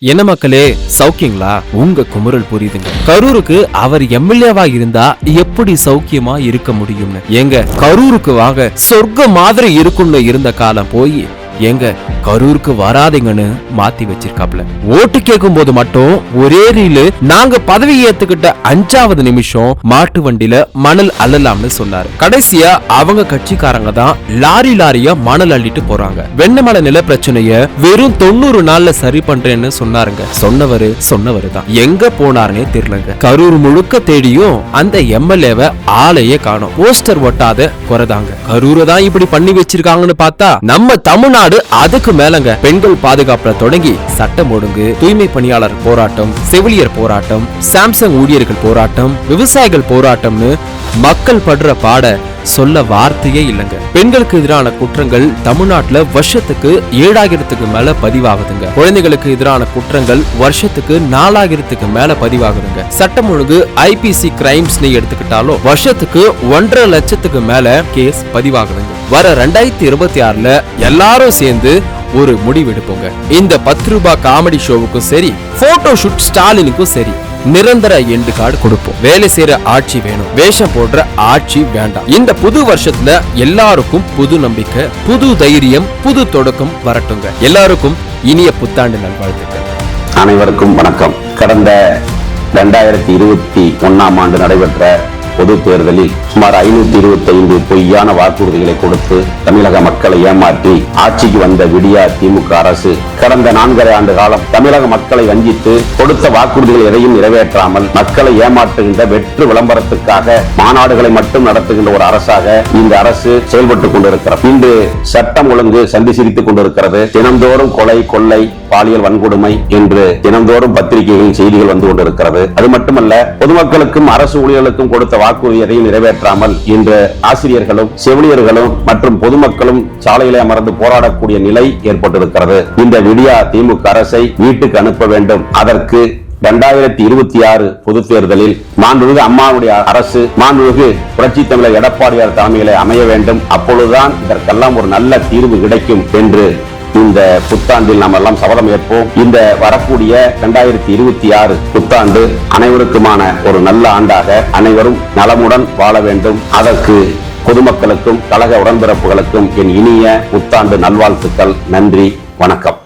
என்ன மக்களே, சௌக்கியங்களா? உங்க குமுறல் புரியுதுங்க. கரூருக்கு அவர் எம்எல்ஏவா இருந்தா எப்படி சௌக்கியமா இருக்க முடியும்னு. ஏங்க, கரூருக்கு வாங்க, சொர்க்க மாதிரி இருக்கும்னு இருந்த காலம் போய் எங்க கரூருக்கு வராதீங்கன்னு மாத்தி வச்சிருக்காப்ல. ஓட்டு கேட்கும் போது மட்டும் ஒரே ரீலு நாங்க பதவி ஏத்துக்கிட்ட 5வது நிமிஷம் மாட்டு வண்டியில மணல் அள்ளலாம்னு சொன்னாரு. கடைசியா அவங்க கட்சிக்காரங்க தான் லாரியா மணல் அள்ளிட்டு போறாங்க. வெண்ணமலை நில பிரச்சனைய வெறும் 90 நாள்ல சரி பண்றேன்னு சொன்னாருங்க. சொன்னவரு தான் எங்க போனாருன்னே தெரியலங்க. கரூர் முழுக்க தேடியும் அந்த எம்எல்ஏவை ஆளையே காணோம். போஸ்டர் ஒட்டாத குறைதாங்க. கரூரை தான் இப்படி பண்ணி வச்சிருக்காங்கன்னு பார்த்தா நம்ம தமிழ்நாடு அதுக்கு மேலங்க. பெண்கள் பாதுகாப்புல தொடங்கி சட்டம் ஒழுங்கு, தூய்மை பணியாளர் போராட்டம், செவிலியர் போராட்டம், சாம்சங் ஊழியர்கள் போராட்டம், விவசாயிகள் போராட்டம்னு மக்கள் படுற பாட சொல்ல வார்த்தையே இல்லைங்க. பெண்களுக்கு எதிரான குற்றங்கள் தமிழ்நாட்டுல வருஷத்துக்கு 7000க்கு மேல பதிவாகுதுங்க. குழந்தைகளுக்கு எதிரான குற்றங்கள் வருஷத்துக்கு 4000க்கு மேல பதிவாகுதுங்க. சட்டம் ஒழுங்கு ஐபிசி கிரைம்ஸ் எடுத்துக்கிட்டாலும் வருஷத்துக்கு 1.5 லட்சத்துக்கு மேல கேஸ் பதிவாகுதுங்க. வர 2026ல எல்லாரும் சேர்ந்து ஒரு முடிவெடுப்போங்க. இந்த 10 ரூபாய் காமெடி ஷோவுக்கும் சரி, போட்டோ ஷூட் ஸ்டாலினுக்கும் சரி, நிரந்தர எண்டு கார்டு கொடுப்போம். வேலை செய்யற ஆட்சி வேணும், வேஷம் போடுற ஆட்சி வேண்டாம். இந்த புது வருஷத்துல எல்லாருக்கும் புது நம்பிக்கை, புது தைரியம், புது தொடக்கம் வரட்டுங்க. எல்லாருக்கும் இனிய புத்தாண்டு நல்வாழ்த்துக்கள். அனைவருக்கும் வணக்கம். கடந்த 2021ஆம் ஆண்டு நடைபெற்ற பொது தேர்தலில் சுமார் 525 பொய்யான வாக்குறுதிகளை கொடுத்து தமிழக மக்களை ஏமாற்றி ஆட்சிக்கு வந்த விடியா திமுக அரசு கடந்த 4.5 ஆண்டு காலம் தமிழக மக்களை வஞ்சித்து கொடுத்த வாக்குறுதிகள் எதையும் நிறைவேற்றாமல் மக்களை ஏமாற்றுகின்ற வெற்று விளம்பரத்துக்காக மாநாடுகளை மட்டும் நடத்துகின்ற ஒரு அரசாக இந்த அரசு செயல்பட்டுக் கொண்டிருக்கிறது. இன்று சட்டம் ஒழுங்கு சந்தி சிரித்துக் கொண்டிருக்கிறது. தினந்தோறும் கொலை, கொள்ளை, பாலியல் வன்கொடுமை என்று தினந்தோறும் பத்திரிகைகளில் செய்திகள் வந்து கொண்டிருக்கிறது. அது மட்டுமல்ல, பொதுமக்களுக்கும் அரசு ஊழியர்களுக்கும் கொடுத்த வாக்குறுதி எதையும் நிறைவேற்றாமல் இன்று ஆசிரியர்களும் செவிலியர்களும் மற்றும் பொதுமக்களும் சாலையிலே அமர்ந்து போராடக்கூடிய நிலை ஏற்பட்டிருக்கிறது. இந்த விடியா திமுக அரசை வீட்டுக்கு அனுப்ப வேண்டும். அதற்கு 2026 பொது தேர்தலில் மாண்புமிகு அம்மாவுடைய அரசு, மாண்புமிகு புரட்சி தமிழர் எடப்பாடியார் தலைமையிலே அமைய வேண்டும். அப்பொழுதுதான் இதற்கெல்லாம் ஒரு நல்ல தீர்வு கிடைக்கும் என்று இந்த புத்தாண்டில் நாம் எல்லாம் சபதம் ஏற்போம். இந்த வரக்கூடிய 2026 புத்தாண்டு அனைவருக்குமான ஒரு நல்ல ஆண்டாக, அனைவரும் நலமுடன் வாழ வேண்டும். அதற்கு பொதுமக்களுக்கும் கழக உடன்பிறப்புகளுக்கும் என் இனிய புத்தாண்டு நல்வாழ்த்துக்கள். நன்றி, வணக்கம்.